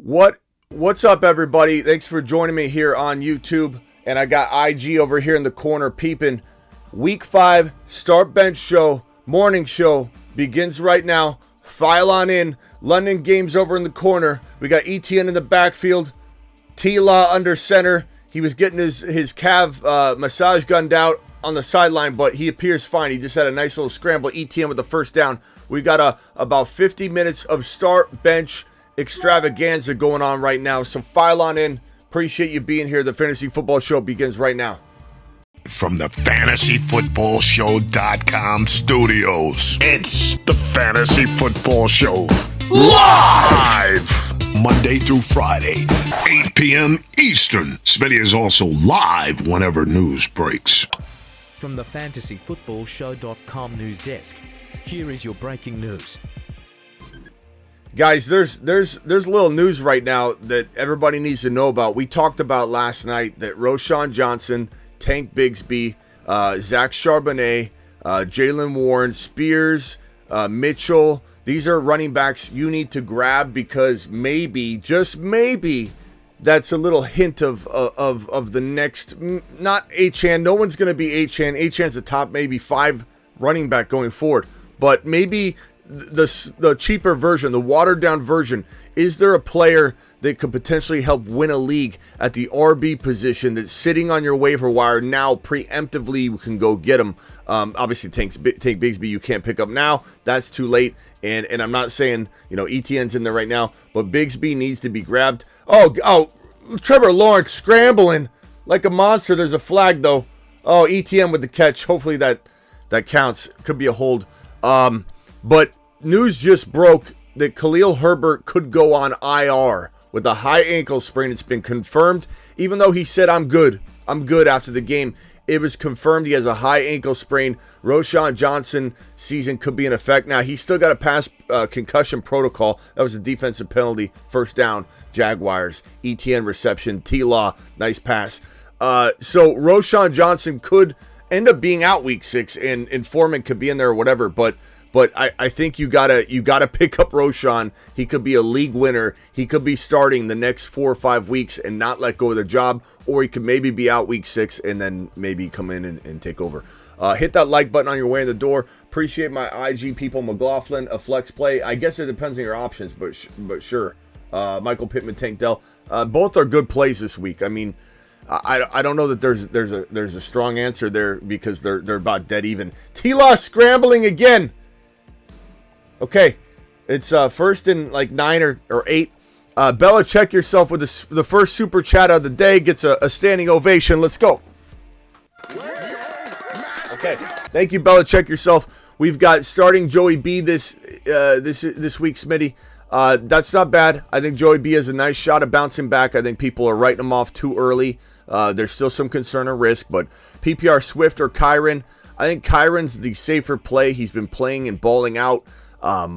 What's up, everybody? Thanks for joining me here on YouTube. And I got IG over here in the corner peeping. Week 5 start bench show, morning show begins right now. File on in. London games over in the corner. We got ETN in the backfield. T-Law under center. He was getting his calf massage gunned out on the sideline, but he appears fine. He just had a nice little scramble. ETN with the first down. We got about 50 minutes of start bench extravaganza going on right now. So file on in. Appreciate you being here. The Fantasy Football Show begins right now. From the FantasyFootballShow.com studios, it's the Fantasy Football Show live Monday through Friday, 8 p.m. Eastern. Smitty is also live whenever news breaks. From the FantasyFootballShow.com news desk, here is your breaking news. Guys, there's little news right now that everybody needs to know about. We talked about last night that Roschon Johnson, Tank Bigsby, Zach Charbonnet, Jaylen Warren, Spears, Mitchell, these are running backs you need to grab because maybe, just maybe, that's a little hint of the next, not Achane. No one's going to be Achane. Achane's the top maybe 5 running back going forward. But maybe the cheaper version, the watered down version. Is there a player that could potentially help win a league at the RB position that's sitting on your waiver wire now? Preemptively, you can go get him. Obviously, Tank Bigsby you can't pick up now. That's too late. And I'm not saying ETN's in there right now, but Bigsby needs to be grabbed. Oh, Trevor Lawrence scrambling like a monster. There's a flag though. Oh, ETN with the catch. Hopefully that counts. Could be a hold. But news just broke that Khalil Herbert could go on IR with a high ankle sprain. It's been confirmed. Even though he said, I'm good after the game, it was confirmed he has a high ankle sprain. Roschon Johnson season could be in effect. Now, he's still got to pass concussion protocol. That was a defensive penalty. First down, Jaguars. ETN reception. T-Law, nice pass. So Roschon Johnson could end up being out week 6, and Foreman could be in there or whatever, but I think you gotta pick up Roschon. He could be a league winner. He could be starting the next 4 or 5 weeks and not let go of the job, or he could maybe be out week 6 and then maybe come in and take over. Hit that like button on your way in the door. Appreciate my IG people. McLaughlin, a flex play. I guess it depends on your options, but sure. Michael Pittman, Tank Dell. Both are good plays this week. I mean, I don't know that there's a strong answer there because they're about dead even. T-Law scrambling again. Okay, it's first and like 9 or 8. Bella, check yourself with the first super chat of the day. Gets a standing ovation. Let's go. Okay, thank you, Bella. Check yourself. We've got starting Joey B this week, Smitty. That's not bad. I think Joey B has a nice shot of bouncing back. I think people are writing him off too early. There's still some concern or risk, but PPR Swift or Kyron. I think Kyron's the safer play. He's been playing and balling out. A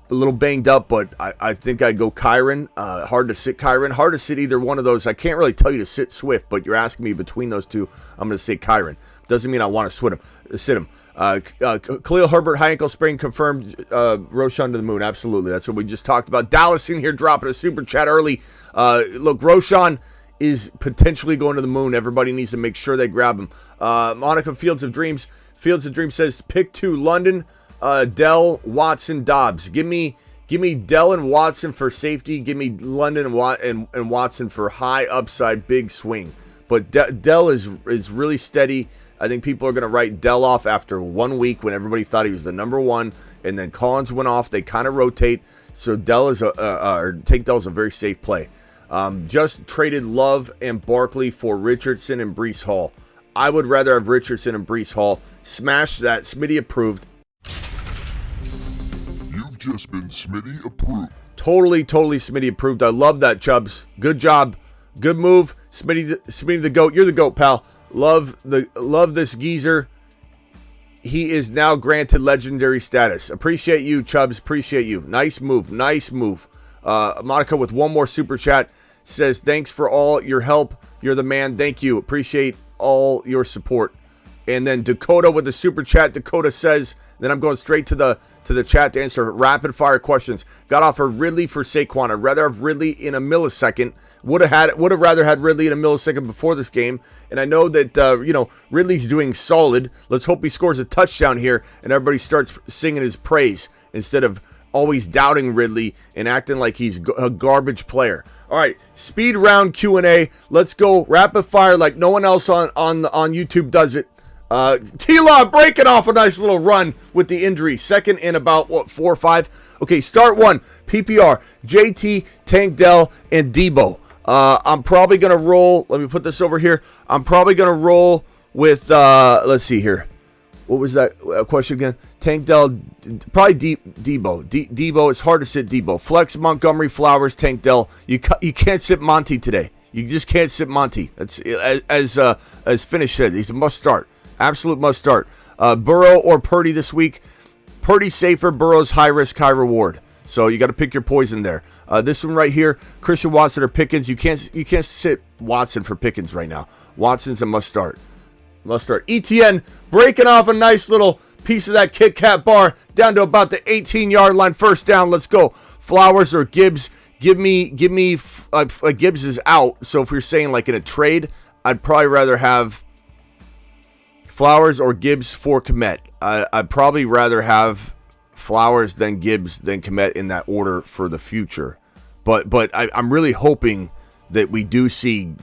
little banged up, but I think I'd go Kyron. Hard to sit Kyron. Hard to sit either one of those. I can't really tell you to sit Swift, but you're asking me between those two. I'm going to say Kyron. Doesn't mean I want to sit him. Khalil Herbert, high ankle sprain confirmed. Roschon to the moon. Absolutely. That's what we just talked about. Dallas in here dropping a super chat early. Look, Roschon is potentially going to the moon. Everybody needs to make sure they grab him. Monica Fields of Dreams. Fields of Dreams says pick 2 London. Dell, Watson, Dobbs. Give me Dell and Watson for safety. Give me London and Watson for high upside, big swing. But Dell is really steady. I think people are going to write Dell off after 1 week when everybody thought he was the number 1, and then Collins went off. They kind of rotate. So Tank Dell's a very safe play. Just traded Love and Barkley for Richardson and Breece Hall. I would rather have Richardson and Breece Hall. Smash that. Smitty approved. Just been Smitty approved. Totally Smitty approved. I love that, Chubbs. Good job. Good move. Smitty the GOAT. You're the GOAT, pal. Love this geezer. He is now granted legendary status. Appreciate you, Chubbs. Appreciate you. Nice move. Monica with one more super chat says, thanks for all your help. You're the man. Thank you. Appreciate all your support. And then Dakota with the super chat. Dakota says, then I'm going straight to the chat to answer rapid fire questions. Got off of Ridley for Saquon. I'd rather have Ridley in a millisecond. Would have rather had Ridley in a millisecond before this game. And I know that Ridley's doing solid. Let's hope he scores a touchdown here and everybody starts singing his praise instead of always doubting Ridley and acting like he's a garbage player. All right, speed round Q&A. Let's go rapid fire like no one else on YouTube does it. T-Law breaking off a nice little run with the injury. Second in about, 4 or 5? Okay, start one. PPR, JT, Tank Dell, and Debo. I'm probably going to roll. Let me put this over here. I'm probably going to roll with, let's see here. What was that question again? Tank Dell, probably Debo. Debo, it's hard to sit Debo. Flex, Montgomery, Flowers, Tank Dell. You can't sit Monty today. You just can't sit Monty. That's as Finish said. He's a must start. Absolute must start. Burrow or Purdy this week. Purdy safer. Burrow's high risk, high reward. So you got to pick your poison there. This one right here, Christian Watson or Pickens. You can't sit Watson for Pickens right now. Watson's a must start. Must start. ETN breaking off a nice little piece of that Kit Kat bar down to about the 18-yard line. First down. Let's go. Flowers or Gibbs. Give me. Gibbs is out. So if you're saying like in a trade, I'd probably rather have Flowers or Gibbs for Kmet. I'd probably rather have Flowers than Gibbs than Kmet in that order for the future. But I'm really hoping that we do see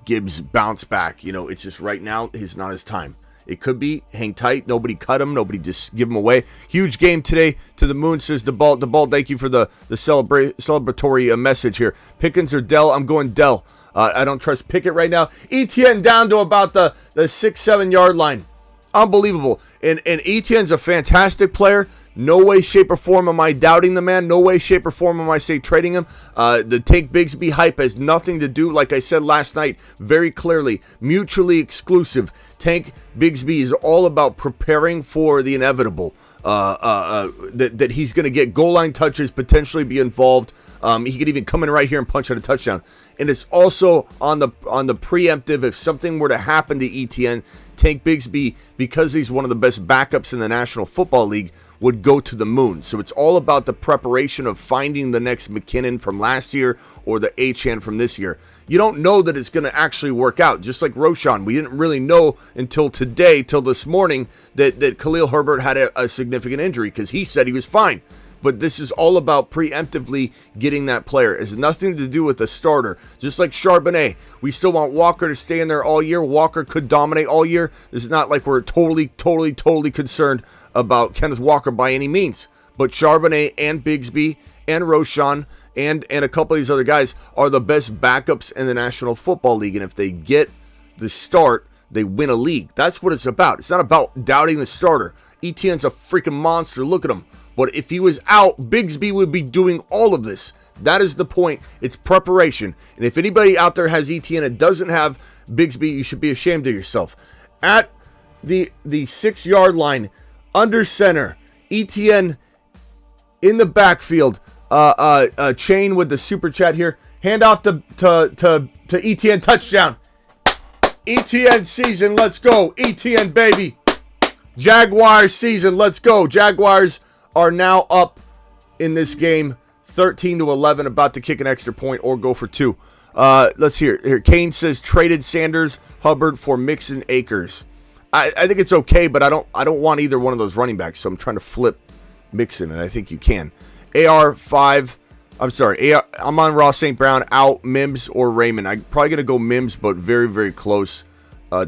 Gibbs bounce back. It's just right now it's not his time. It could be hang tight. Nobody cut him. Nobody just give him away. Huge game today to the moon, says the ball. Thank you for the celebratory message here. Pickens or Dell? I'm going Dell. I don't trust Pickett right now. ETN down to about the 6-7 yard line. Unbelievable. And ETN's a fantastic player. No way, shape, or form am I doubting the man. No way, shape, or form am I trading him. The Tank Bigsby hype has nothing to do, like I said last night, very clearly, mutually exclusive. Tank Bigsby is all about preparing for the inevitable. That he's going to get goal line touches, potentially be involved. He could even come in right here and punch out a touchdown. And it's also on the preemptive. If something were to happen to ETN, Tank Bigsby, because he's one of the best backups in the National Football League, would go to the moon. So it's all about the preparation of finding the next McKinnon from last year or the Achane from this year. You don't know that it's going to actually work out. Just like Roschon, we didn't really know until today, till this morning, that Khalil Herbert had a significant injury because he said he was fine. But this is all about preemptively getting that player. It has nothing to do with the starter. Just like Charbonnet, we still want Walker to stay in there all year. Walker could dominate all year. This is not like we're totally concerned about Kenneth Walker by any means. But Charbonnet and Bigsby and Roschon and a couple of these other guys are the best backups in the National Football League. And if they get the start, they win a league. That's what it's about. It's not about doubting the starter. ETN's a freaking monster. Look at him. But if he was out, Bigsby would be doing all of this. That is the point. It's preparation. And if anybody out there has ETN and doesn't have Bigsby, you should be ashamed of yourself. At the 6 yard line, under center, ETN in the backfield. Chain with the super chat here. Hand off to ETN, touchdown. ETN season, let's go. ETN, baby. Jaguars season, let's go. Jaguars are now up in this game 13-11, about to kick an extra point or go for 2. Let's hear here. Kane says traded Sanders, Hubbard for Mixon, Akers. I think it's okay, but I don't want either one of those running backs, so I'm trying to flip Mixon, and I think you can. AR5, I'm sorry, I'm on Ross St. Brown, out, Mims or Raymond. I'm probably going to go Mims, but very, very close.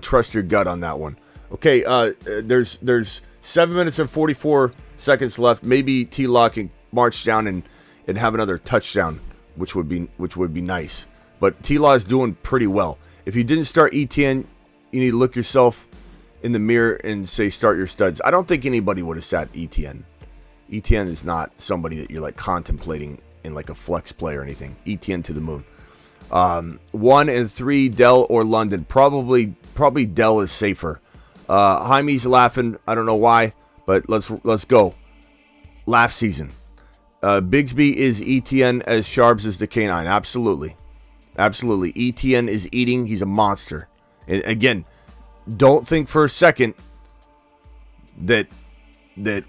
Trust your gut on that one. Okay, there's 7 minutes and 44 seconds left. Maybe T-Law can march down and have another touchdown, which would be nice. But T-Law is doing pretty well. If you didn't start ETN, you need to look yourself in the mirror and say start your studs. I don't think anybody would have sat ETN. ETN is not somebody that you're like contemplating in like a flex play or anything. ETN to the moon. 1 and 3, Dell or London. Probably Dell is safer. Jaime's laughing. I don't know why, but let's go. Laugh season. Bigsby is ETN as Sharps is the K9. Absolutely. ETN is eating. He's a monster. And again, don't think for a second that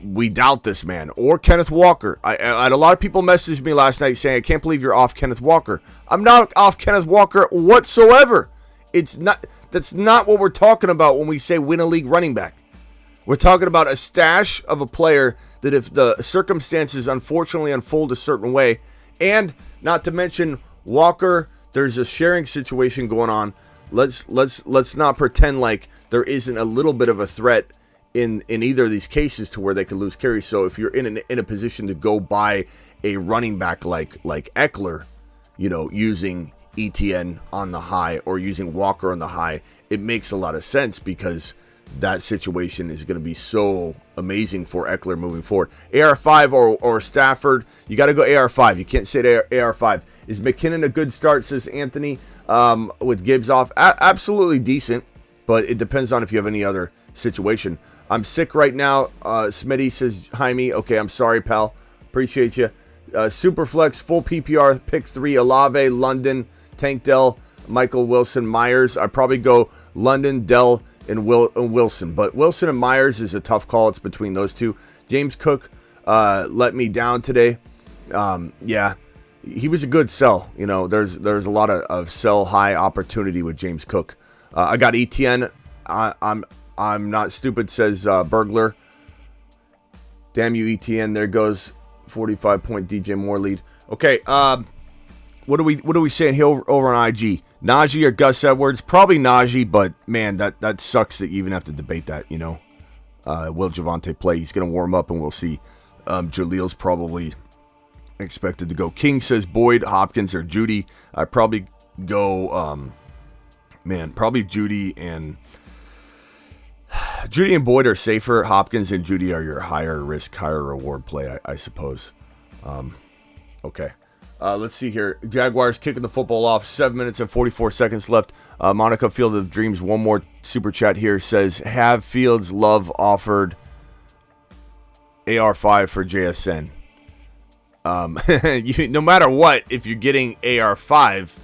we doubt this man or Kenneth Walker. I had a lot of people message me last night saying, I can't believe you're off Kenneth Walker. I'm not off Kenneth Walker whatsoever. That's not what we're talking about when we say win a league running back. We're talking about a stash of a player that if the circumstances unfortunately unfold a certain way, and not to mention Walker, there's a sharing situation going on. Let's not pretend like there isn't a little bit of a threat in either of these cases to where they could lose carries. So if you're in a position to go buy a running back like Eckler, using ETN on the high or using Walker on the high, it makes a lot of sense because that situation is going to be so amazing for Eckler moving forward. AR5 or Stafford, you got to go AR5. You can't say AR5. Is McKinnon a good start, says Anthony, with Gibbs off? Absolutely decent, but it depends on if you have any other situation. I'm sick right now. Smitty says, Jaime. Okay, I'm sorry, pal. Appreciate you. Superflex, full PPR, pick 3, Olave, London, Tank Dell, Michael Wilson, Myers. I'd probably go London, Dell, and Wilson. But Wilson and Myers is a tough call. It's between those two. James Cook let me down today. Yeah, he was a good sell. There's a lot of sell high opportunity with James Cook. I got ETN. I'm not stupid, says Burglar. Damn you, ETN. There goes 45-point DJ Moore lead. Okay, what are we saying here over on IG? Najee or Gus Edwards? Probably Najee, but man, that sucks that you even have to debate that. Will Javonte play? He's going to warm up, and we'll see. Jaleel's probably expected to go. King says Boyd, Hopkins, or Judy. I'd probably go. Probably Judy and Boyd are safer. Hopkins and Judy are your higher risk, higher reward play, I suppose. Okay. Let's see here. Jaguars kicking the football off. 7 minutes and 44 seconds left. Monica Field of Dreams, one more super chat here, says, have Fields Love offered AR5 for JSN? No matter what, if you're getting AR5,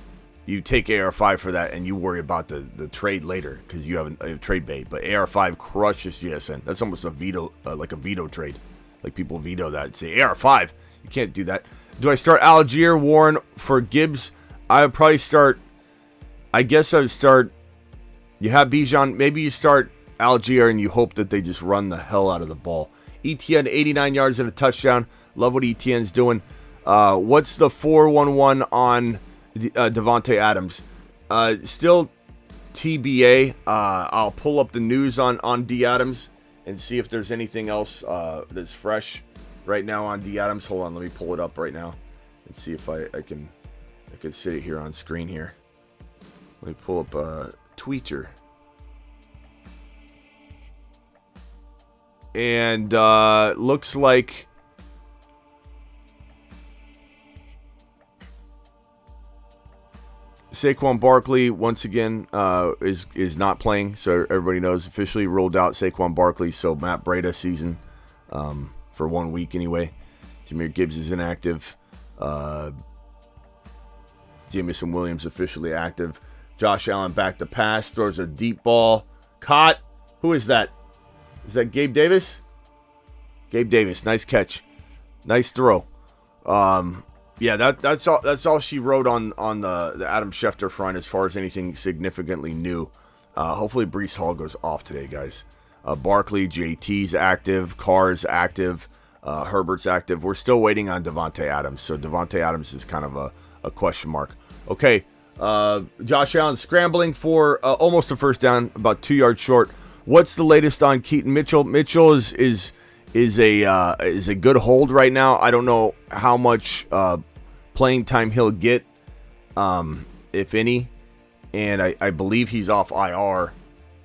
you take AR5 for that and you worry about the trade later because you have a trade bait. But AR5 crushes JSN. That's almost a veto, like a veto trade. Like people veto that. Say AR5. You can't do that. Do I start Algier, Warren for Gibbs? I would probably start. I guess I would start. You have Bijan. Maybe you start Algier and you hope that they just run the hell out of the ball. ETN 89 yards and a touchdown. Love what ETN's doing. What's the 411 on Devontae Adams? Still TBA. I'll pull up the news on D Adams and see if there's anything else that's fresh right now on D Adams. Hold on, let me pull it up right now and see if I can sit it here on screen here. Let me pull up Twitter. And looks like Saquon Barkley once again is not playing, so everybody knows officially ruled out Saquon Barkley. So Matt Breida season for 1 week anyway. Jahmyr Gibbs is inactive. Jameson Williams officially active. Josh Allen back to pass, throws a deep ball, caught. Who is that? Is that Gabe Davis? Gabe Davis, nice catch, nice throw. Yeah, that's all she wrote on the Adam Schefter front as far as anything significantly new. Hopefully Breece Hall goes off today, guys. Barkley, JT's active, Carr's active, Herbert's active. We're still waiting on Devontae Adams, so Devontae Adams is kind of a question mark. Okay, Josh Allen scrambling for almost a first down, about 2 yards short. What's the latest on Keaton Mitchell? Mitchell is a good hold right now. I don't know how much playing time he'll get, if any, and I believe he's off IR,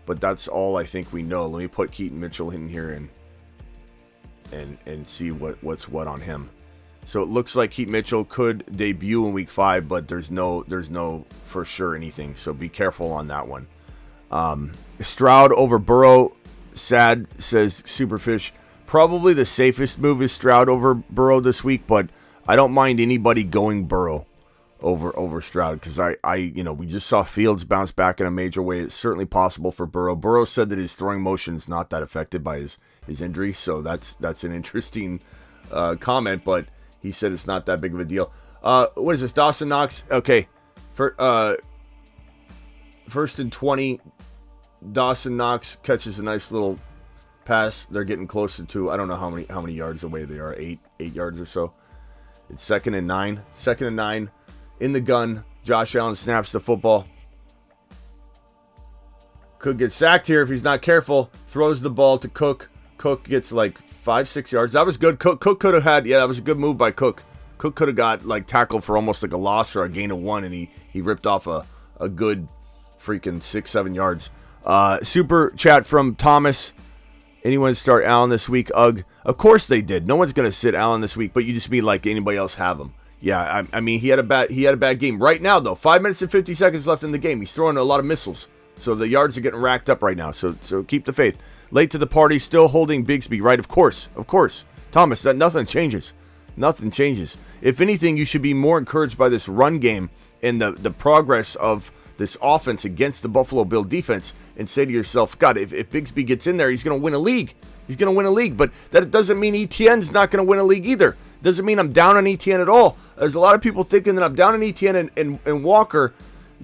but that's all I think we know. Let me put Keaton Mitchell in here and see what's what on him. So it looks like Keaton Mitchell could debut in week 5, but there's no for sure anything. So be careful on that one. Stroud over Burrow. Sad, says Superfish. Probably the safest move is Stroud over Burrow this week, but I don't mind anybody going Burrow over Stroud, because we just saw Fields bounce back in a major way. It's certainly possible for Burrow. Burrow said that his throwing motion is not that affected by his injury, so that's an interesting comment, but he said it's not that big of a deal. What is this? Dawson Knox. Okay, first and 20. Dawson Knox catches a nice little pass. They're getting closer to, I don't know how many yards away they are. 8 yards or so. It's second and 9. Second and 9. In the gun. Josh Allen snaps the football. Could get sacked here if he's not careful. Throws the ball to Cook. Cook gets like 5-6 yards. That was good. Cook could have had, that was a good move by Cook. Cook could have got like tackled for almost like a loss or a gain of 1, and he ripped off a good freaking 6-7 yards. Super chat from Thomas. Anyone start Allen this week? Ugh. Of course they did. No one's gonna sit Allen this week, but you just mean like anybody else have him. Yeah, I mean he had a bad game. Right now though, 5 minutes and 50 seconds left in the game. He's throwing a lot of missiles. So the yards are getting racked up right now. So keep the faith. Late to the party, still holding Bigsby, right? Of course. Thomas, that nothing changes. Nothing changes. If anything, you should be more encouraged by this run game and the progress of this offense against the Buffalo Bill defense, and say to yourself, God, if Bigsby gets in there, he's going to win a league. He's going to win a league. But that doesn't mean Etienne's not going to win a league either. Doesn't mean I'm down on Etienne at all. There's a lot of people thinking that I'm down on Etienne and Walker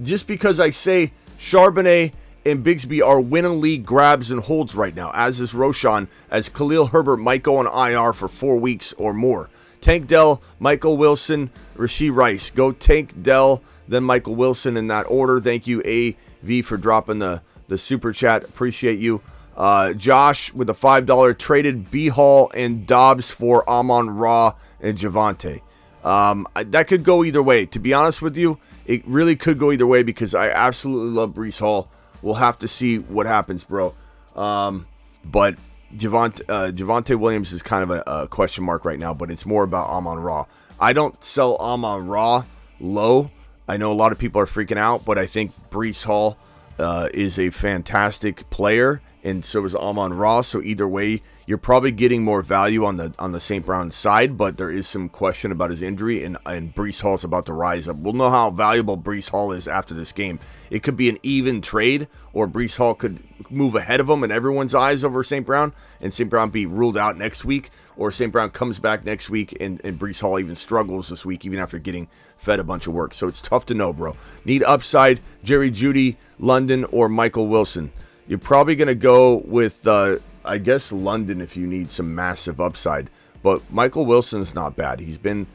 just because I say Charbonnet and Bigsby are win a league grabs and holds right now, as is Roschon, as Khalil Herbert might go on IR for 4 weeks or more. Tank Dell, Michael Wilson, Rashee Rice. Go Tank Dell, then Michael Wilson in that order. Thank you, AV, for dropping the super chat. Appreciate you. Josh with a $5 traded B Hall and Dobbs for Amon-Ra and Javonte. That could go either way. To be honest with you, it really could go either way because I absolutely love Breece Hall. We'll have to see what happens, bro. But Javonte Williams is kind of a question mark right now, but it's more about Amon-Ra. I don't sell Amon-Ra low. I know a lot of people are freaking out, but I think Breece Hall is a fantastic player, and so is Amon-Ra. So either way, you're probably getting more value on the St. Brown side, but there is some question about his injury, and Breece Hall is about to rise up. We'll know how valuable Breece Hall is after this game. It could be an even trade, or Breece Hall could move ahead of him in everyone's eyes over St. Brown, and St. Brown be ruled out next week, or St. Brown comes back next week, and Breece Hall even struggles this week, even after getting fed a bunch of work. So it's tough to know, bro. Need upside, Jerry Jeudy, London, or Michael Wilson. You're probably going to go with, I guess, London if you need some massive upside. But Michael Wilson's not bad. He's been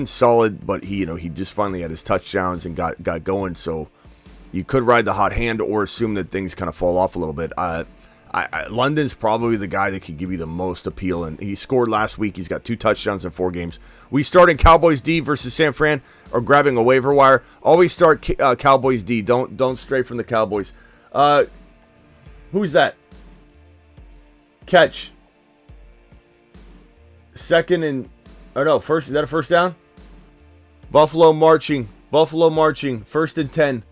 solid, but he just finally had his touchdowns and got going. So you could ride the hot hand or assume that things kind of fall off a little bit. London's probably the guy that could give you the most appeal, and he scored last week. He's got 2 touchdowns in 4 games. We start in Cowboys D versus San Fran, or grabbing a waiver wire. Always start Cowboys D. Don't stray from the Cowboys. Who's that? Catch. Second and... Oh, no. First. Is that a first down? Buffalo marching. 1st and 10.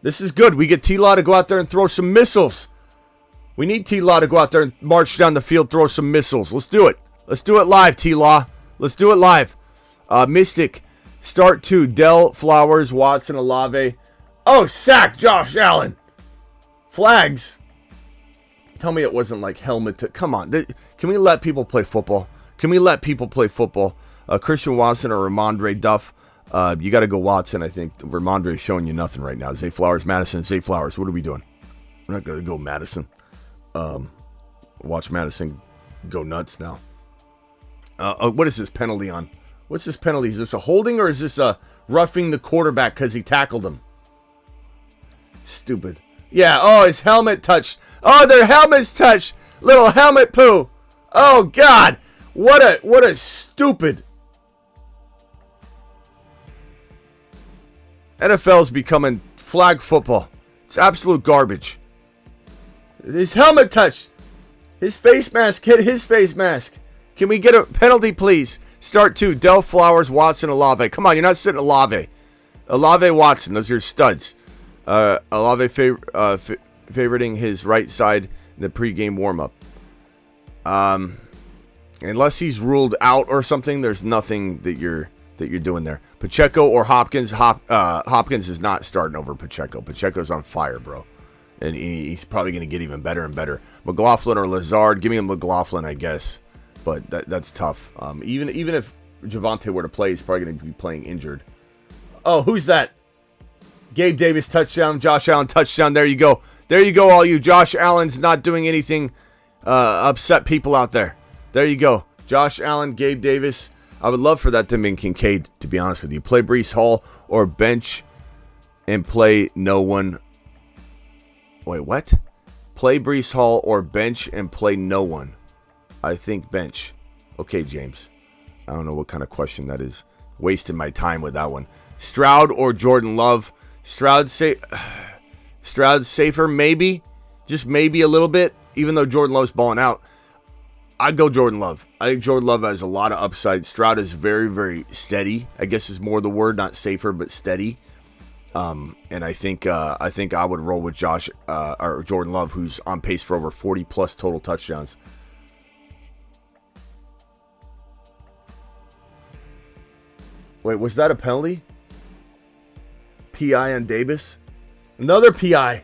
This is good. We get T-Law to go out there and throw some missiles. We need T-Law to go out there and march down the field, throw some missiles. Let's do it. Let's do it live, T-Law. Let's do it live. Mystic. Start 2. Dell, Flowers, Watson, Olave. Oh, sack Josh Allen. Flags. Tell me it wasn't like helmet. Come on. Can we let people play football? Christian Watson or Ramondre Duff. You got to go Watson, I think. Ramondre is showing you nothing right now. Zay Flowers, Madison. Zay Flowers. What are we doing? We're not going to go Madison. Watch Madison go nuts now. What is this penalty on? What's this penalty? Is this a holding or is this a roughing the quarterback because he tackled him? Stupid. Yeah, oh, his helmet touched. Oh, their helmets touched. Little helmet poo. Oh, God. What a stupid. NFL's becoming flag football. It's absolute garbage. His helmet touched. His face mask hit his face mask. Can we get a penalty, please? Start 2. Dell, Flowers, Watson, Olave. Come on, you're not sitting Olave. Olave, Watson. Those are your studs. Olave favoriting his right side in the pregame warm-up. Unless he's ruled out or something, there's nothing that you're that you're doing there. Pacheco or Hopkins. Hopkins is not starting over Pacheco. Pacheco's on fire, bro. And he's probably going to get even better and better. McLaughlin or Lazard. Give me a McLaughlin, I guess. But that's tough. Even if Javonte were to play, he's probably going to be playing injured. Oh, who's that? Gabe Davis touchdown. Josh Allen touchdown. There you go. There you go, all you. Josh Allen's not doing anything upset people out there. There you go. Josh Allen, Gabe Davis. I would love for that to be Kincaid, to be honest with you. Play Breece Hall or bench and play no one. Wait, what? Play Breece Hall or bench and play no one. I think bench. Okay, James. I don't know what kind of question that is. Wasted my time with that one. Stroud or Jordan Love. Stroud's safer, maybe. Just maybe a little bit. Even though Jordan Love's balling out. I'd go Jordan Love. I think Jordan Love has a lot of upside. Stroud is very, very steady. I guess is more the word. Not safer, but steady. And I think I would roll with Josh or Jordan Love, who's on pace for over 40 plus total touchdowns. Wait, was that a penalty? PI on Davis? Another PI.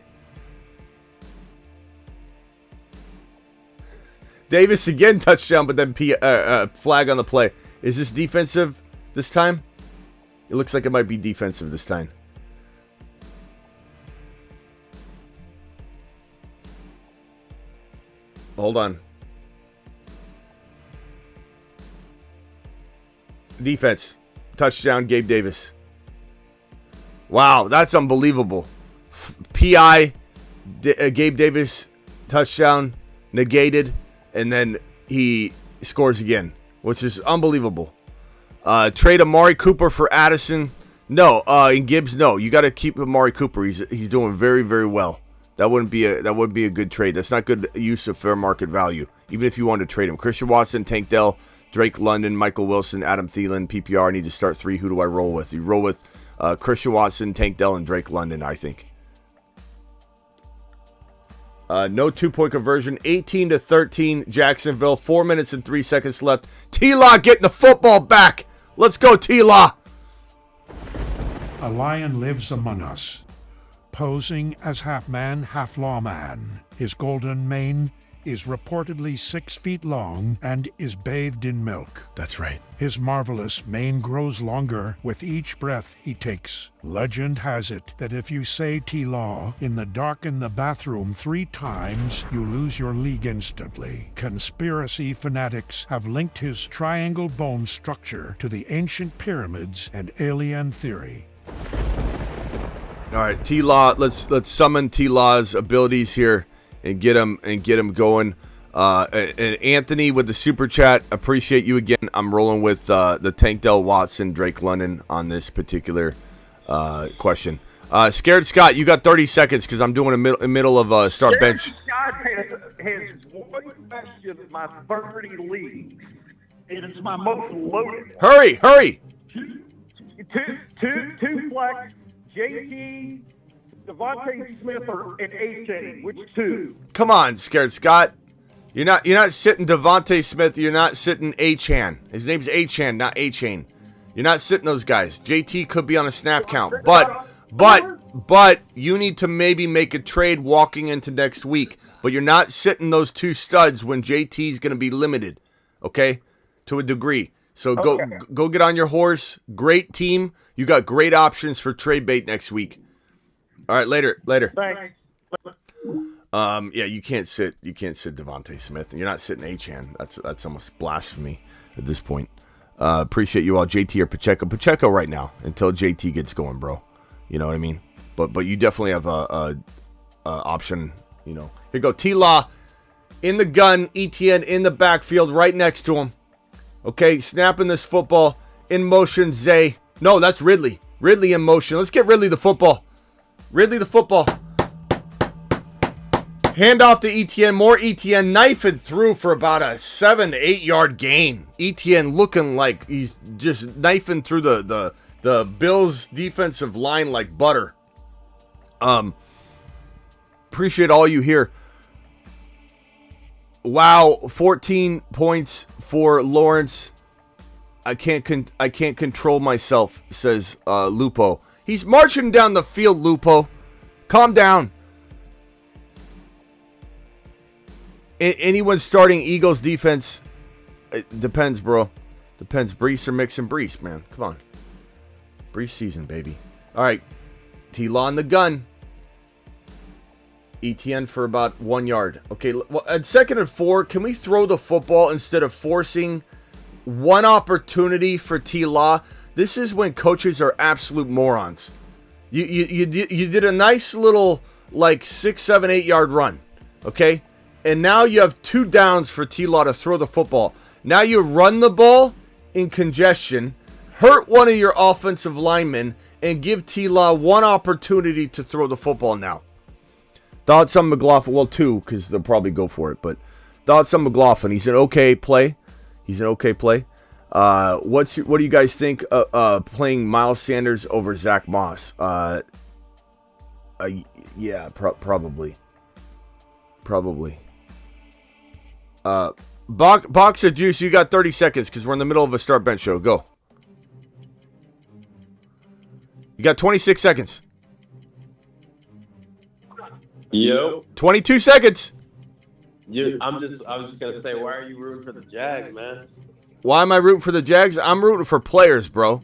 Davis again touchdown, but then flag on the play. Is this defensive this time? It looks like it might be defensive this time. Hold on. Defense. Touchdown, Gabe Davis. Wow, that's unbelievable. PI, Gabe Davis, touchdown, negated, and then he scores again, which is unbelievable. Trade Amari Cooper for Addison. No, and Gibbs, no. You got to keep Amari Cooper. He's doing very, very well. That wouldn't be a good trade. That's not good use of fair market value. Even if you wanted to trade him. Christian Watson, Tank Dell, Drake London, Michael Wilson, Adam Thielen, PPR. I need to start 3. Who do I roll with? You roll with Christian Watson, Tank Dell, and Drake London, I think. No 2-point conversion. 18-13, Jacksonville. 4 minutes and 3 seconds left. T-Law getting the football back. Let's go, T-Law. A lion lives among us, posing as half man, half lawman. His golden mane is reportedly 6 feet long and is bathed in milk. That's right. His marvelous mane grows longer with each breath he takes. Legend has it that if you say T-Law in the dark in the bathroom 3 times, you lose your league instantly. Conspiracy fanatics have linked his triangle bone structure to the ancient pyramids and alien theory. All right, T-Law. Let's summon T-Law's abilities here and get him going. And Anthony with the super chat, appreciate you again. I'm rolling with the Tank Dell, Watson, Drake London on this particular question. Scared Scott, you got 30 seconds because I'm doing a middle of start bench. Scott has one question in my 30 leagues. It is my most loaded. Hurry! Two flex, JT, Devontae Smith, and AJ. Which 2? Come on, Scared Scott. You're not sitting Devontae Smith. You're not sitting Achane. His name's Achane, not Achane. You're not sitting those guys. JT could be on a snap count, but you need to maybe make a trade walking into next week. But you're not sitting those 2 studs when JT's going to be limited, okay, to a degree. So go get on your horse. Great team. You got great options for trade bait next week. All right, later. Thanks. Yeah, you can't sit Devontae Smith. You're not sitting Achane. That's almost blasphemy at this point. Appreciate you all, JT or Pacheco. Pacheco right now until JT gets going, bro. You know what I mean? But you definitely have a option. You know, here you go. T-Law in the gun. ETN in the backfield, right next to him. Okay, snapping this football in motion. Zay. No, that's Ridley. Ridley in motion. Let's get Ridley the football. Hand off to ETN. More ETN knifing through for about a 7 to 8 yard gain. ETN looking like he's just knifing through the Bills defensive line like butter. Appreciate all you here. Wow, 14 points for Lawrence. I can't control myself, says Lupo. He's marching down the field, Lupo. Calm down. Anyone starting Eagles defense, it depends, bro. Depends. Brees or Mixon. Brees, man. Come on. Brees season, baby. All right. T-Law in the gun. ETN for about 1 yard. Okay, well, at 2nd and 4, can we throw the football instead of forcing one opportunity for T-Law? This is when coaches are absolute morons. You did a nice little, like, 6, 7, 8 yard run, okay? And now you have 2 downs for T-Law to throw the football. Now you run the ball in congestion, hurt one of your offensive linemen, and give T-Law one opportunity to throw the football now. Thoughts on McLaughlin? Well, 2, because they'll probably go for it. But thoughts on McLaughlin? He's an okay play. What do you guys think playing Miles Sanders over Zach Moss? Yeah, probably. Box of Juice, you got 30 seconds because we're in the middle of a start bench show. Go. You got 26 seconds. Yo. 22 seconds. I was just gonna say, why are you rooting for the Jags, man? Why am I rooting for the Jags? I'm rooting for players, bro.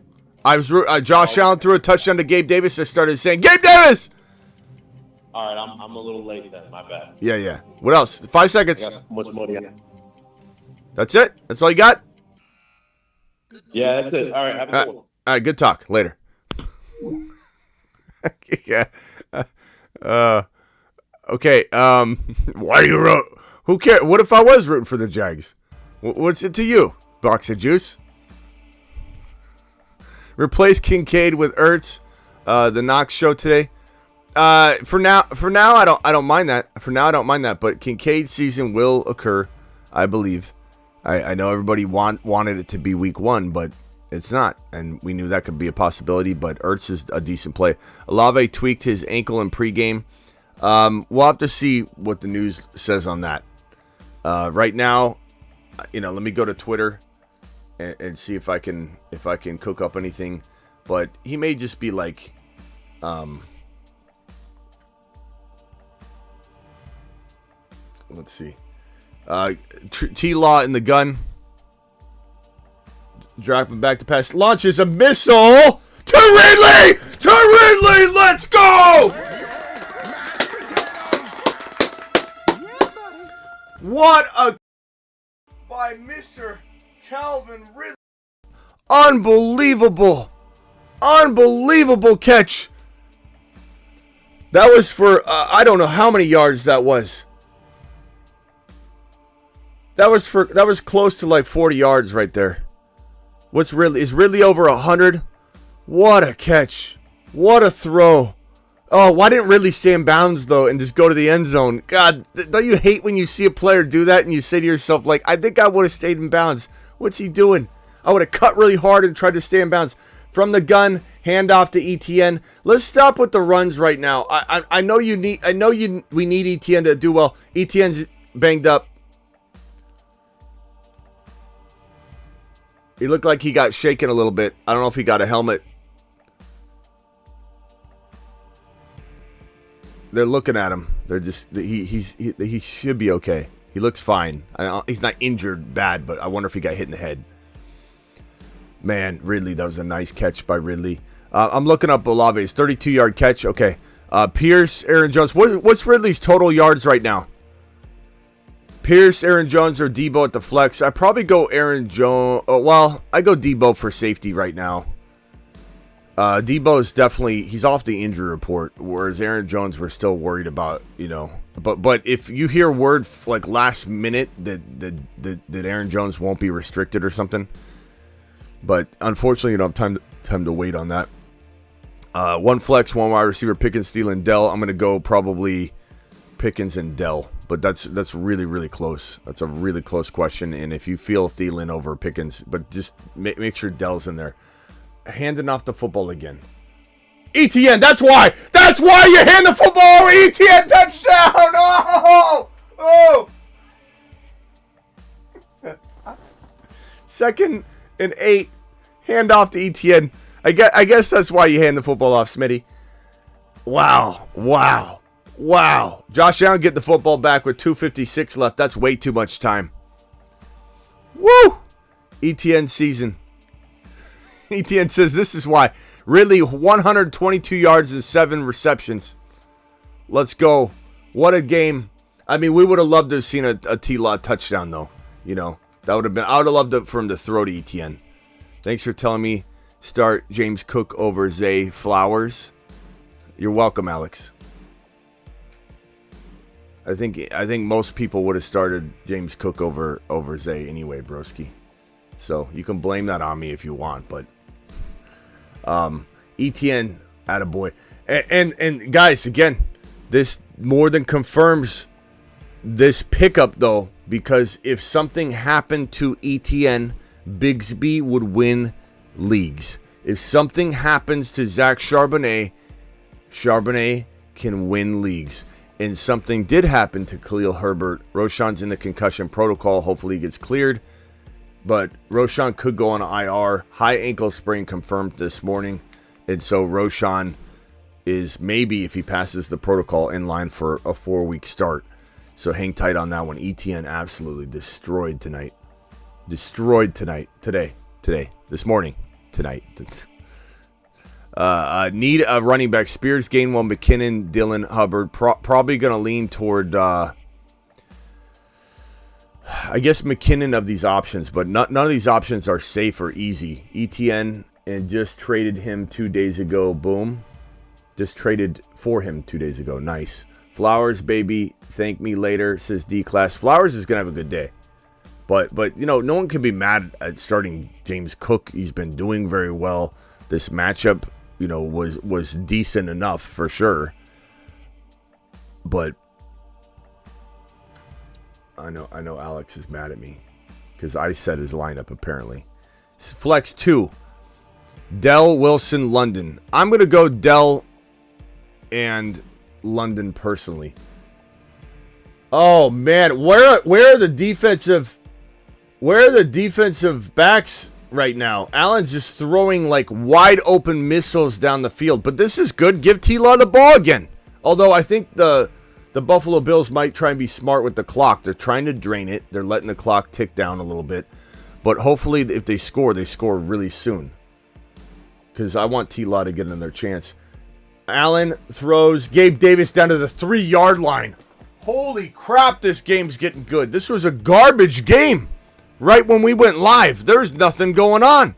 Josh Allen threw a touchdown to Gabe Davis. I started saying, Gabe Davis! All right, I'm a little late then. My bad. Yeah. What else? 5 seconds. I got so much money. That's it? That's all you got? Yeah, that's it. All right, have a good one. All right, good talk. Later. Yeah. Okay. Why are you who cares? What if I was rooting for the Jags? What's it to you? Box of Juice. Replace Kincaid with Ertz. The Knox show today. For now, I don't mind that. For now, I don't mind that. But Kincaid season will occur, I believe. I know everybody wanted it to be week 1, but it's not, and we knew that could be a possibility. But Ertz is a decent play. Olave tweaked his ankle in pregame. We'll have to see what the news says on that. Right now, let me go to Twitter and see if I can cook up anything. But he may just be like, let's see. T-Law in the gun. Dropping back to pass. Launches a missile to Ridley! Let's go! What a by Mr. Calvin Ridley. Unbelievable catch. That was for I don't know how many yards that was. That was close to like 40 yards right there. Is Ridley over 100? What a catch. What a throw. Oh, why didn't Ridley stay in bounds, though, and just go to the end zone? God, don't you hate when you see a player do that and you say to yourself, like, I think I would have stayed in bounds. What's he doing? I would have cut really hard and tried to stay in bounds. From the gun, handoff to ETN. Let's stop with the runs right now. I know we need ETN to do well. ETN's banged up. He looked like he got shaken a little bit. I don't know if he got a helmet. They're looking at him. They're just he should be okay. He looks fine. He's not injured bad, but I wonder if he got hit in the head. Man, Ridley, that was a nice catch by Ridley. I'm looking up Olave's 32-yard catch. Okay. Pierce, Aaron Jones. What's Ridley's total yards right now? Pierce, Aaron Jones, or Debo at the flex. I probably go Aaron Jones. I go Debo for safety right now. Debo is definitely, he's off the injury report, whereas Aaron Jones we're still worried about, But if you hear word like last minute that Aaron Jones won't be restricted or something, but unfortunately you don't have time to wait on that. One flex, one wide receiver, Pickens, Thielen, Dell. I'm gonna go probably Pickens and Dell. But that's really, really close. That's a really close question. And if you feel Thielen over Pickens, but just make sure Dell's in there. Handing off the football again. ETN, that's why you hand the football over. ETN touchdown. Oh. Second and 8. Hand off to Etienne. I guess that's why you hand the football off, Smitty. Wow. Josh Allen getting the football back with 2:56 left. That's way too much time. Woo! Etienne season. Etienne says this is why. Ridley, 122 yards and 7 receptions. Let's go. What a game. I mean, we would have loved to have seen a T-Law touchdown, though. You know, that would have been, I would have loved for him to throw to Etienne. Thanks for telling me start James Cook over Zay Flowers. You're welcome, Alex. I think most people would have started James Cook over Zay anyway, broski. So you can blame that on me if you want, but Etienne, attaboy. And guys, again, this more than confirms this pickup, though, because if something happened to Etienne, Bigsby would win leagues. If something happens to Zach Charbonnet, Charbonnet can win leagues. And something did happen to Khalil Herbert. Roschon's in the concussion protocol. Hopefully he gets cleared. But Roschon could go on IR. High ankle sprain confirmed this morning. And so Roschon is maybe, if he passes the protocol, in line for a 4-week start. So hang tight on that one. Etienne absolutely destroyed tonight. Today, this morning, tonight. Need a running back. Spears, Gainwell, McKinnon, Dylan, Hubbard. Probably going to lean toward, I guess, McKinnon of these options, but none of these options are safe or easy. Etienne, and just traded him 2 days ago. Boom. Just traded for him 2 days ago. Nice. Flowers, baby. Thank me later, says D-Class. Flowers is going to have a good day. But you know, no one can be mad at starting James Cook. He's been doing very well. This matchup, you know, was decent enough for sure. But I know Alex is mad at me because I said his lineup apparently. Flex 2. Dell, Wilson, London. I'm going to go Dell and London personally. Oh man, where are the defensive backs right now? Allen's just throwing like wide open missiles down the field. But this is good. Give T-Law the ball again. Although I think the Buffalo Bills might try and be smart with the clock. They're trying to drain it. They're letting the clock tick down a little bit. But hopefully if they score really soon. Because I want T-Law to get in their chance. Allen throws Gabe Davis down to the 3-yard line. Holy crap, this game's getting good. This was a garbage game. Right when we went live, there's nothing going on.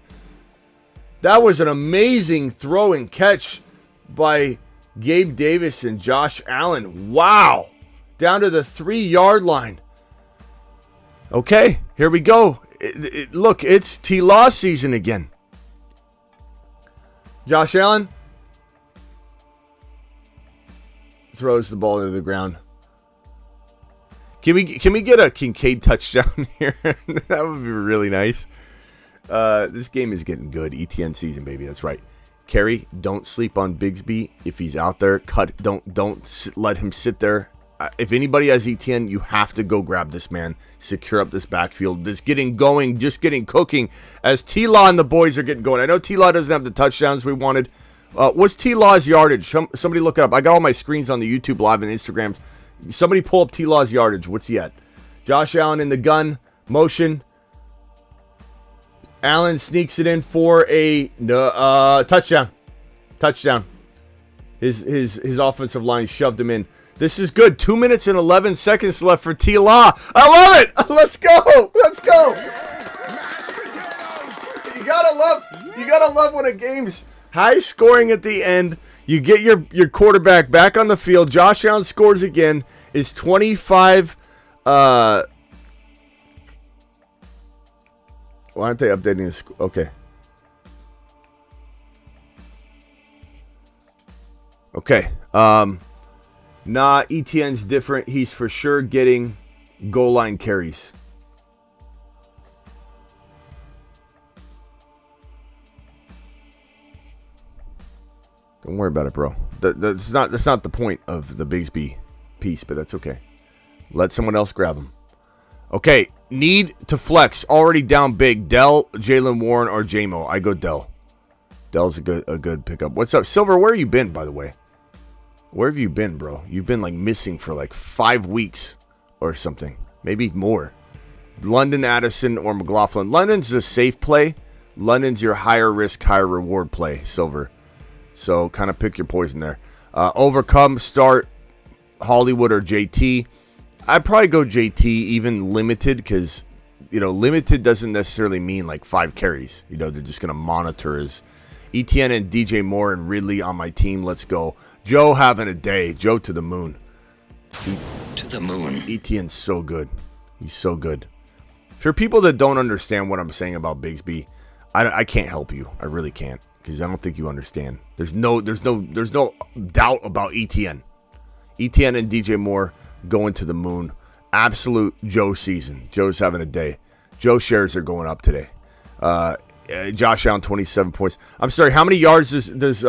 That was an amazing throw and catch by Gabe Davis and Josh Allen. Wow. Down to the 3-yard line. Okay, here we go. Look, it's T-Law season again. Josh Allen throws the ball into the ground. Can we get a Kincaid touchdown here? That would be really nice. This game is getting good. ETN season, baby. That's right. Kerry, don't sleep on Bigsby. If he's out there, don't let him sit there. If anybody has ETN, you have to go grab this man. Secure up this backfield. This getting going, just getting cooking as T-Law and the boys are getting going. I know T-Law doesn't have the touchdowns we wanted. What's T-Law's yardage? Somebody look it up. I got all my screens on the YouTube Live and Instagrams. Somebody pull up T-Law's yardage. What's he at? Josh Allen in the gun. Motion. Allen sneaks it in for a touchdown. Touchdown. His offensive line shoved him in. This is good. 2 minutes and 11 seconds left for T-Law. I love it. Let's go. Let's go. You gotta love when a game's high scoring at the end. You get your quarterback back on the field. Josh Allen scores again. Is 25. Why aren't they updating this? Okay. Okay. Nah, ETN's different. He's for sure getting goal line carries. Don't worry about it, bro. That's not the point of the Bigsby piece, but that's okay. Let someone else grab him. Okay, Need to flex. Already down big. Dell, Jalen Warren, or J-Mo. I go Dell. Dell's a good pickup. What's up, Silver? Where have you been, by the way? Where have you been, bro? You've been like missing for like 5 weeks or something. Maybe more. London, Addison, or McLaughlin. London's a safe play. London's your higher risk, higher reward play, Silver. So kind of pick your poison there. Overcome, start, Hollywood or JT. I'd probably go JT, even limited, because, limited doesn't necessarily mean like 5 carries. They're just going to monitor his ETN and DJ Moore and Ridley on my team. Let's go. Joe having a day. Joe to the moon. To the moon. ETN's so good. He's so good. For people that don't understand what I'm saying about Bigsby, I can't help you. I really can't, because I don't think you understand. There's no doubt about ETN. ETN and DJ Moore going to the moon. Absolute Joe season. Joe's having a day. Joe shares are going up today. Josh Allen 27 points. I'm sorry. How many yards does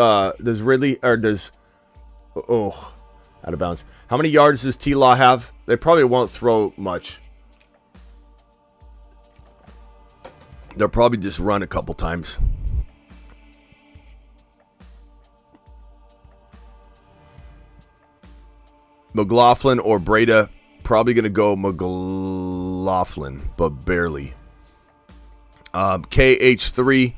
Ridley or does out of bounds? How many yards does T-Law have? They probably won't throw much. They'll probably just run a couple times. McLaughlin or Breda, probably going to go McLaughlin, but barely. KH3,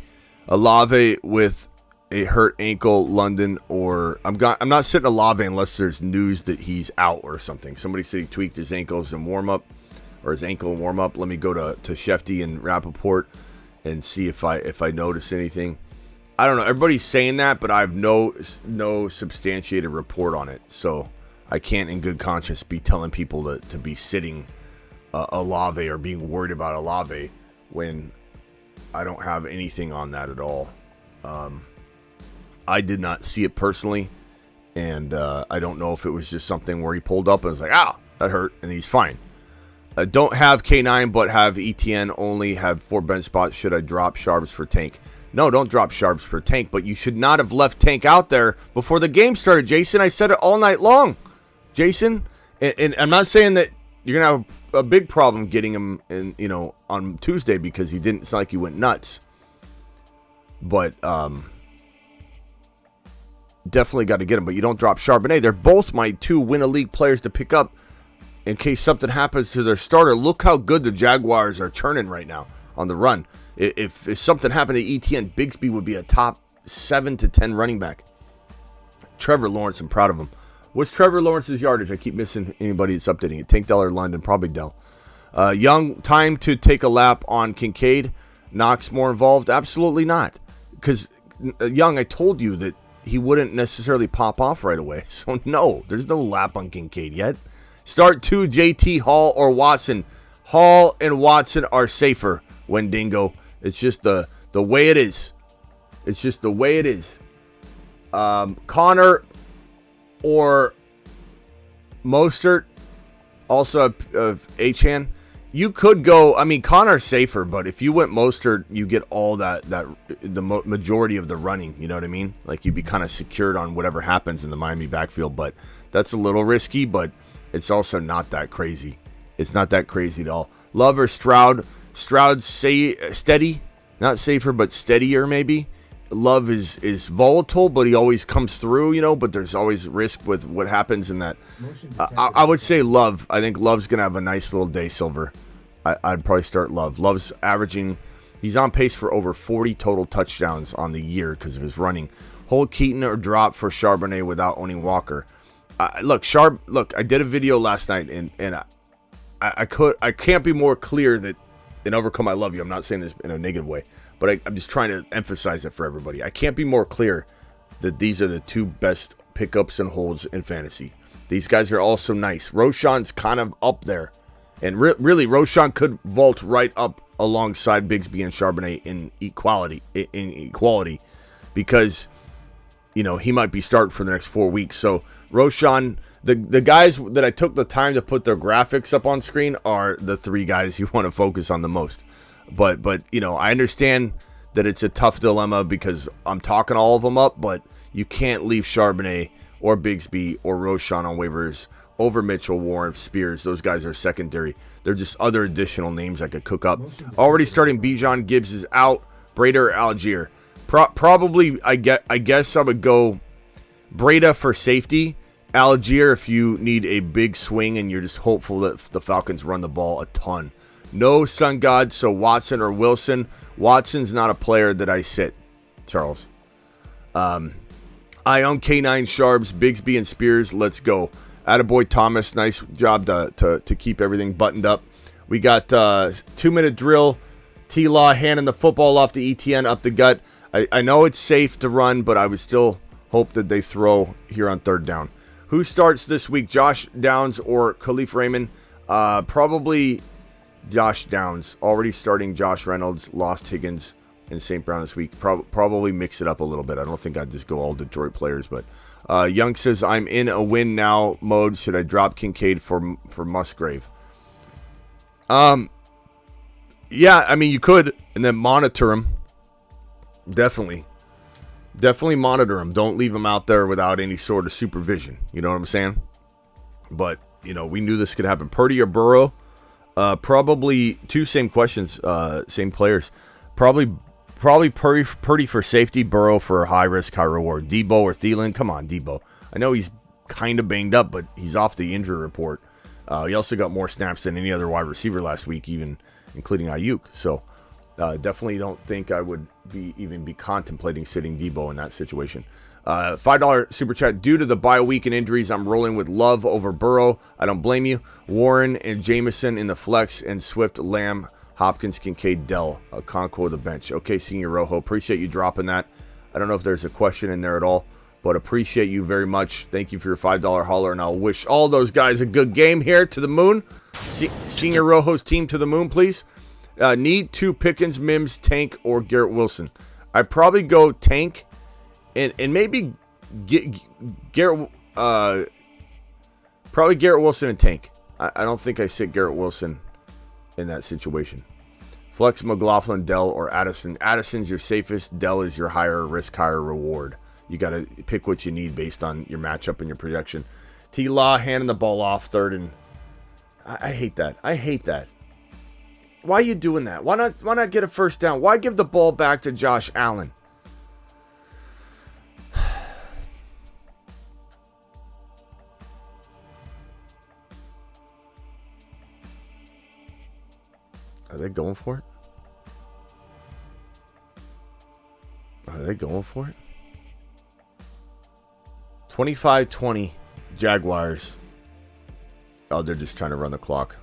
Olave with a hurt ankle, London, or I'm not sitting Olave unless there's news that he's out or something. Somebody said he tweaked his ankles in warm-up, or his ankle in warm-up. Let me go to Shefty and Rappaport and see if I notice anything. I don't know. Everybody's saying that, but I have no substantiated report on it, so I can't in good conscience be telling people to be sitting Olave or being worried about Olave when I don't have anything on that at all. I did not see it personally, and I don't know if it was just something where he pulled up and was like, that hurt, and he's fine. Don't have K9, but have ETN, only have 4 bench spots. Should I drop Sharps for Tank? No, don't drop Sharps for Tank, but you should not have left Tank out there before the game started, Jason. I said it all night long. Jason, and I'm not saying that you're going to have a big problem getting him on Tuesday, because he didn't sound like he went nuts. But definitely got to get him. But you don't drop Charbonnet. They're both my 2 win-a-league players to pick up in case something happens to their starter. Look how good the Jaguars are churning right now on the run. If something happened to ETN, Bigsby would be a top 7 to 10 running back. Trevor Lawrence, I'm proud of him. What's Trevor Lawrence's yardage? I keep missing anybody that's updating it. Tank, Dell, or London? Probably Dell. Young, time to take a lap on Kincaid. Knox more involved? Absolutely not. Because Young, I told you that he wouldn't necessarily pop off right away. So no, there's no lap on Kincaid yet. Start 2, JT, Hall, or Watson. Hall and Watson are safer when Dingo. It's just the way it is. It's just the way it is. Connor or Mostert, also of Achan. You could go, Connor's safer, but if you went Mostert, you get all the majority of the running, you know what I mean? Like, you'd be kind of secured on whatever happens in the Miami backfield, but that's a little risky, but it's also not that crazy. It's not that crazy at all. Love or Stroud? Stroud's steady, not safer, but steadier maybe. Love is volatile, but he always comes through, but there's always risk with what happens in that. I would say Love. I think Love's going to have a nice little day, Silver. I'd probably start Love. Love's averaging, he's on pace for over 40 total touchdowns on the year because of his running. Hold Keaton or drop for Charbonnet without owning Walker. Look, I did a video last night, and I can't be more clear that in Overcome I love you. I'm not saying this in a negative way, but I'm just trying to emphasize it for everybody. I can't be more clear that these are the 2 best pickups and holds in fantasy. These guys are also nice. Roschon's kind of up there, and really Roschon could vault right up alongside Bigsby and Charbonnet in equality, because he might be starting for the next 4 weeks. So Roschon, the guys that I took the time to put their graphics up on screen are the 3 guys you want to focus on the most. But I understand that it's a tough dilemma because I'm talking all of them up, but you can't leave Charbonnet or Bigsby or Roschon on waivers over Mitchell, Warren, Spears. Those guys are secondary. They're just other additional names I could cook up. Already starting Bijan. Gibbs is out. Breda or Algier. Probably, I guess I would go Breda for safety. Algier if you need a big swing and you're just hopeful that the Falcons run the ball a ton. No Sun God, so Watson or Wilson. Watson's not a player that I sit, Charles. I own K9 Sharps, Bigsby, and Spears. Let's go. Attaboy Thomas, nice job to keep everything buttoned up. We got 2-minute drill. T-Law handing the football off to ETN up the gut. I know it's safe to run, but I would still hope that they throw here on third down. Who starts this week, Josh Downs or Khalif Raymond? Probably Josh Downs. Already starting Josh Reynolds, lost Higgins and St. Brown this week. Probably mix it up a little bit. I don't think I'd just go all Detroit players, but Young says, I'm in a win now mode. Should I drop Kincaid for Musgrave? Yeah, I mean, you could, and then monitor him. Definitely monitor him. Don't leave him out there without any sort of supervision. You know what I'm saying? But, we knew this could happen. Purdy or Burrow? Probably two same questions, same players. Probably Purdy for safety, Burrow for high risk, high reward. Debo or Thielen? Come on, Debo. I know he's kind of banged up, but he's off the injury report. He also got more snaps than any other wide receiver last week, even including Ayuk. So definitely don't think I would even be contemplating sitting Debo in that situation. $5 super chat. Due to the bye week and injuries, I'm rolling with Love over Burrow. I don't blame you. Warren and Jameson in the flex, and Swift, Lamb, Hopkins, Kincaid, Dell, Conco the bench. Okay, Senior Rojo, appreciate you dropping that. I don't know if there's a question in there at all, but appreciate you very much. Thank you for your $5 holler, and I'll wish all those guys a good game here to the moon. Senior Rojo's team to the moon, please. Need two Pickens, Mims, Tank, or Garrett Wilson. I'd probably go Tank and maybe Garrett, probably Garrett Wilson and Tank. I don't think I sit Garrett Wilson in that situation. Flex McLaughlin, Dell, or Addison. Addison's your safest. Dell is your higher risk, higher reward. You got to pick what you need based on your matchup and your projection. T-Law handing the ball off third, and I hate that. I hate that. Why are you doing that? Why not get a first down? Why give the ball back to Josh Allen? Are they going for it? Are they going for it? 25-20 Jaguars. Oh, they're just trying to run the clock.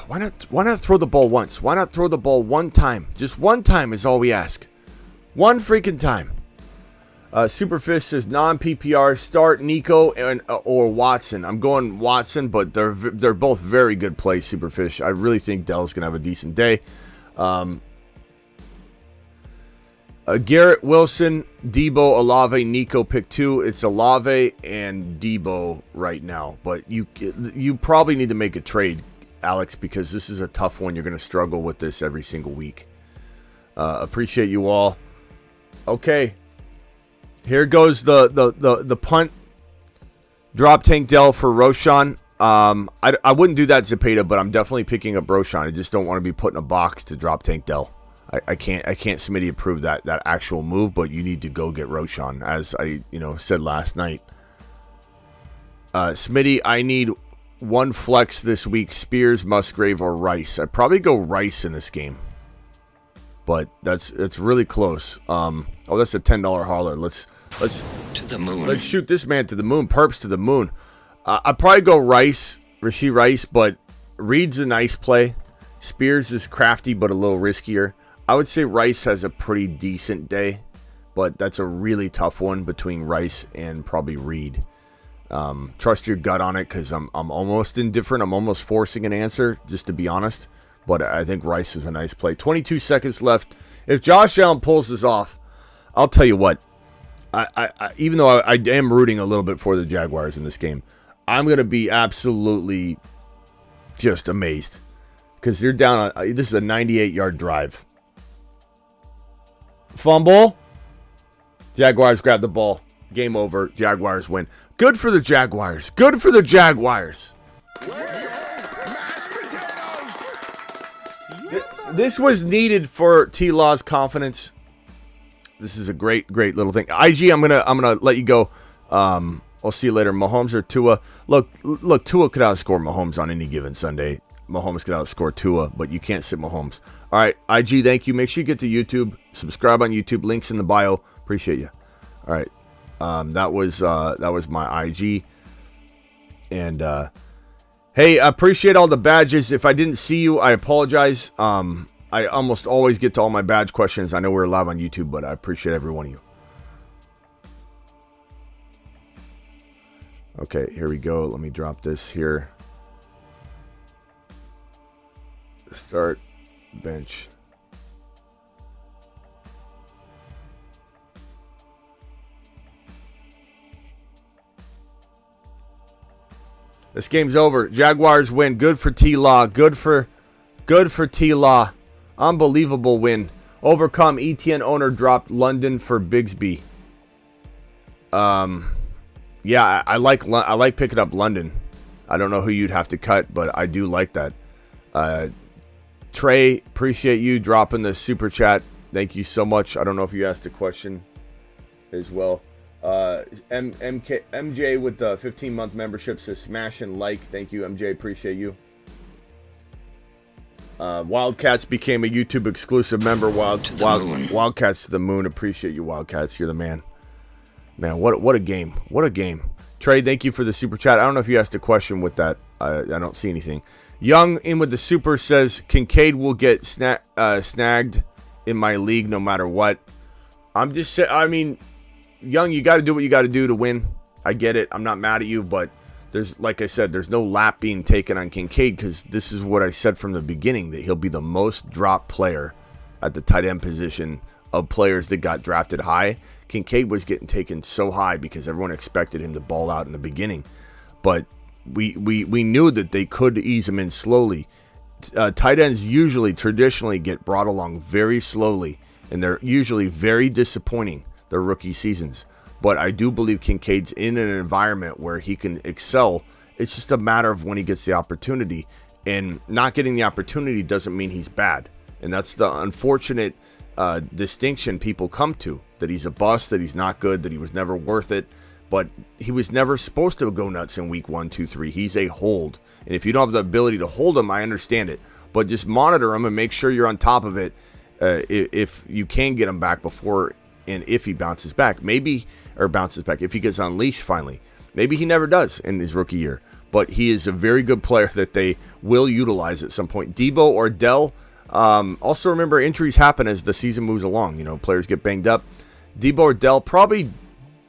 Why not throw the ball once? Why not throw the ball one time? Just one time is all we ask. One freaking time. Superfish says non-PPR start Nico and or Watson. I'm going Watson, but they're both very good plays. Superfish. I really think Dell's gonna have a decent day. Garrett Wilson, Debo, Olave, Nico pick 2. It's Olave and Debo right now, but you probably need to make a trade, Alex, because this is a tough one. You're gonna struggle with this every single week. Appreciate you all. Okay. Here goes the punt. Drop Tank Dell for Roshan. I wouldn't do that Zepeda, but I'm definitely picking up Roshan. I just don't want to be put in a box to drop Tank Dell. I can't Smitty approve that actual move, but you need to go get Roshan, as I said last night. Smitty, I need one flex this week: Spears, Musgrave, or Rice. I'd probably go Rice in this game, but it's really close. That's a $10 hauler. Let's to the moon. Let's shoot this man to the moon. Perps to the moon. I'd probably go Rice, Rashee Rice, but Reed's a nice play. Spears is crafty but a little riskier. I would say Rice has a pretty decent day, but that's a really tough one between Rice and probably Reed. Trust your gut on it, because I'm almost indifferent. I'm almost forcing an answer, just to be honest. But I think Rice is a nice play. 22 seconds left. If Josh Allen pulls this off, I'll tell you what. I even though I am rooting a little bit for the Jaguars in this game, I'm going to be absolutely just amazed. Because they're down on, this is a 98-yard drive. Fumble. Jaguars grab the ball. Game over. Jaguars win. Good for the Jaguars. Good for the Jaguars. This was needed for T-Law's confidence. This is a great little thing. IG, I'm gonna let you go. I'll see you later. Mahomes or Tua? Look, Tua could outscore Mahomes on any given Sunday. Mahomes could outscore Tua, but you can't sit Mahomes. All right, IG, thank you. Make sure you get to YouTube. Subscribe on YouTube. Links in the bio. Appreciate you. All right, that was my IG. And hey, I appreciate all the badges. If I didn't see you, I apologize. I almost always get to all my badge questions. I know we're live on YouTube, but I appreciate every one of you. Okay, here we go. Let me drop this here. Start bench. This game's over. Jaguars win. Good for T-Law. Good for T-Law. Unbelievable win. Overcome. ETN owner dropped London for Bigsby. Yeah, I like picking up London. I don't know who you'd have to cut, but I do like that. Trey, appreciate you dropping the super chat. Thank you so much. I don't know if you asked a question as well. MJ with the 15-month membership says smash and like. Thank you, MJ. Appreciate you. Wildcats became a YouTube exclusive member. Wildcats to the moon. Appreciate you, Wildcats. You're the man. Man, what a game. What a game. Trey, thank you for the super chat. I don't know if you asked a question with that. I don't see anything. Young in with the super says Kincaid will get snagged in my league no matter what. I'm just saying, I mean, Young, you got to do what you got to do to win. I get it. I'm not mad at you, but there's, like I said, there's no lap being taken on Kincaid because this is what I said from the beginning, that he'll be the most dropped player at the tight end position of players that got drafted high. Kincaid was getting taken so high because everyone expected him to ball out in the beginning, but we knew that they could ease him in slowly. Tight ends usually traditionally get brought along very slowly, and they're usually very disappointing their rookie seasons. But I do believe Kincaid's in an environment where he can excel. It's just a matter of when he gets the opportunity, and not getting the opportunity doesn't mean he's bad. And that's the unfortunate distinction people come to, that he's a bust, that he's not good, that he was never worth it. But he was never supposed to go nuts in week 1, 2, 3. He's a hold. And if you don't have the ability to hold him, I understand it. But just monitor him and make sure you're on top of it if you can get him back before and if he bounces back. If he gets unleashed finally. Maybe he never does in his rookie year. But he is a very good player that they will utilize at some point. Debo or Dell. Also remember, injuries happen as the season moves along. You know, players get banged up. Debo or Dell. Probably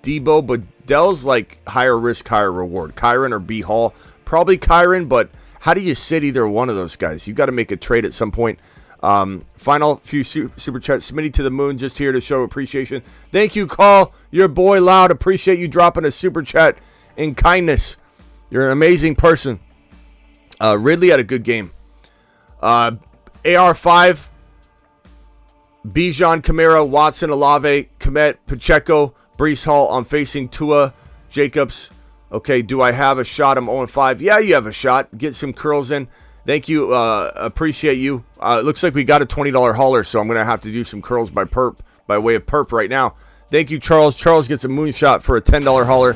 Debo, but Dell's like higher risk, higher reward. Kyron or B. Hall. Probably Kyron, but how do you sit either one of those guys? You got to make a trade at some point. Final few super chats. Smitty to the moon, just here to show appreciation. Thank you, Call. Your boy Loud. Appreciate you dropping a super chat in kindness. You're an amazing person. Ridley had a good game. AR5, Bijan, Kamara, Watson, Olave, Komet, Pacheco, Breece Hall. I'm facing Tua, Jacobs. Okay, do I have a shot? I'm 0-5. Yeah, you have a shot. Get some curls in. Thank you. Appreciate you. It looks like we got a $20 hauler, so I'm going to have to do some curls by way of perp right now. Thank you, Charles. Charles gets a moonshot for a $10 hauler.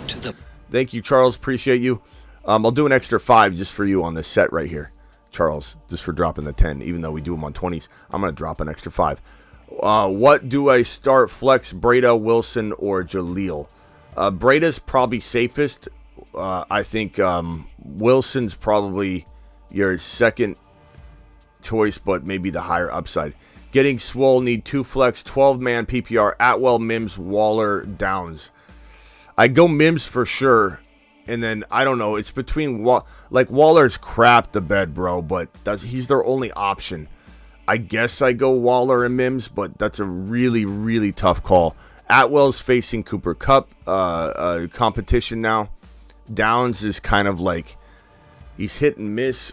Thank you, Charles. Appreciate you. I'll do an extra 5 just for you on this set right here, Charles, just for dropping the 10. Even though we do them on 20s, I'm going to drop an extra 5. What do I start? Flex, Breda, Wilson, or Jaleel? Breda's probably safest. I think Wilson's probably your second choice, but maybe the higher upside. Getting swole, need 2 flex, 12-man PPR, Atwell, Mims, Waller, Downs. I go Mims for sure, and then, I don't know, it's between, Waller's crap the bed, bro, but he's their only option. I guess I go Waller and Mims, but that's a really, really tough call. Atwell's facing Cooper Kupp competition now. Downs is kind of like, he's hit and miss.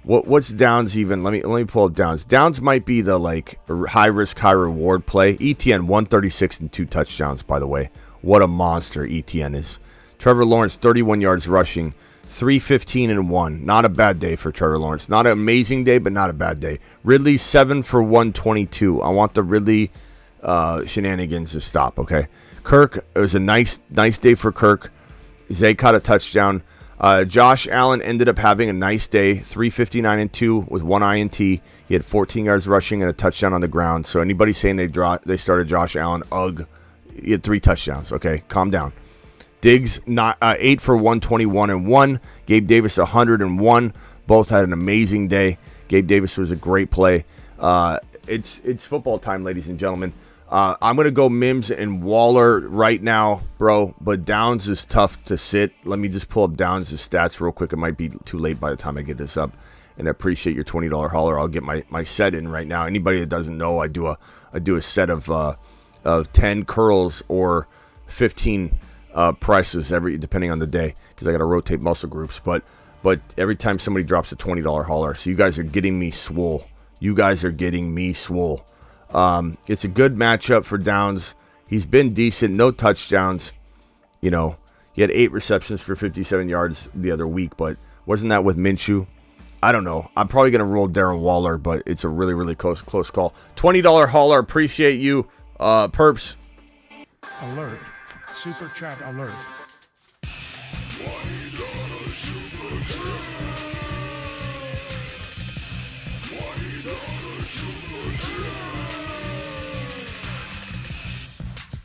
What's Downs even? Let me pull up Downs. Downs might be the like high risk, high reward play. ETN 136 and 2 touchdowns, by the way. What a monster ETN is. Trevor Lawrence 31 yards rushing, 315 and 1. Not a bad day for Trevor Lawrence. Not an amazing day, but not a bad day. Ridley 7 for 122. I want the Ridley shenanigans to stop. Okay. Kirk, it was a nice day for Kirk. Zay caught a touchdown. Josh Allen ended up having a nice day, 359 and 2 with 1 INT. He had 14 yards rushing and a touchdown on the ground. So anybody saying they started Josh Allen, he had 3 touchdowns. Okay, calm down. Diggs 8 for 121 and 1. Gabe Davis 101. Both had an amazing day. Gabe Davis was a great play. It's football time, ladies and gentlemen. I'm going to go Mims and Waller right now, bro, but Downs is tough to sit. Let me just pull up Downs' stats real quick. It might be too late by the time I get this up, and I appreciate your $20 hauler. I'll get my set in right now. Anybody that doesn't know, I do a set of 10 curls or 15 presses depending on the day, because I got to rotate muscle groups. But every time somebody drops a $20 hauler, so you guys are getting me swole. It's a good matchup for Downs. He's been decent, no touchdowns. You know, he had 8 receptions for 57 yards the other week, but wasn't that with Minshew? I don't know. I'm probably going to roll Darren Waller, but it's a really, really close call. $20 hauler. Appreciate you, Perps. Alert. Super chat alert.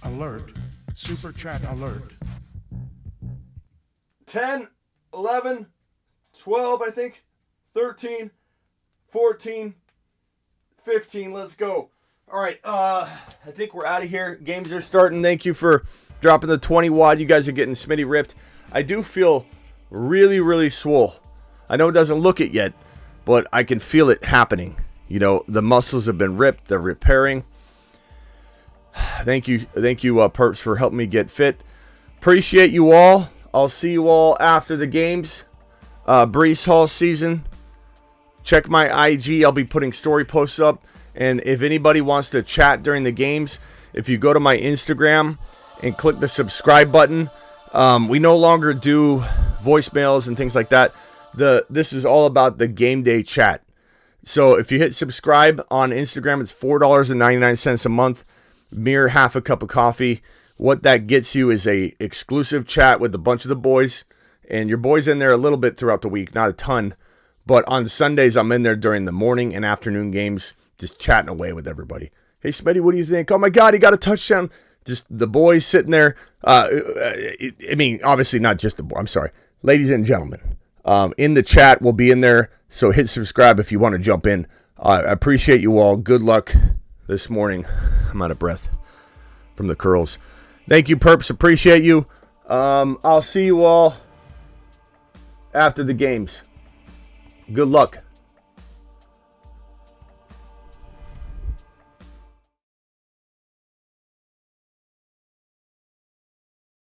Alert. Super chat alert. 10, 11, 12, I think, 13, 14, 15. Let's go. All right, I think we're out of here. Games are starting. Thank you for dropping the 20 wad. You guys are getting Smitty ripped. I do feel really, really swole. I know it doesn't look it yet, but I can feel it happening. You know, the muscles have been ripped. They're repairing. Thank you, Perps, for helping me get fit. Appreciate you all. I'll see you all after the games. Breece Hall season. Check my IG. I'll be putting story posts up. And if anybody wants to chat during the games, if you go to my Instagram and click the subscribe button, we no longer do voicemails and things like that. This is all about the game day chat. So if you hit subscribe on Instagram, it's $4.99 a month. Mere half a cup of coffee. What that gets you is a exclusive chat with a bunch of the boys, and your boys in there a little bit throughout the week, not a ton, but on Sundays I'm in there during the morning and afternoon games, just chatting away with everybody. Hey Smitty, what do you think? Oh my God, he got a touchdown. Just the boys sitting there. I mean, obviously not just the boys. I'm sorry, ladies and gentlemen. In the chat, we'll be in there. So hit subscribe if you want to jump in. I appreciate you all. Good luck this morning. I'm out of breath from the curls. Thank you, Perps. Appreciate you. I'll see you all after the games. Good luck.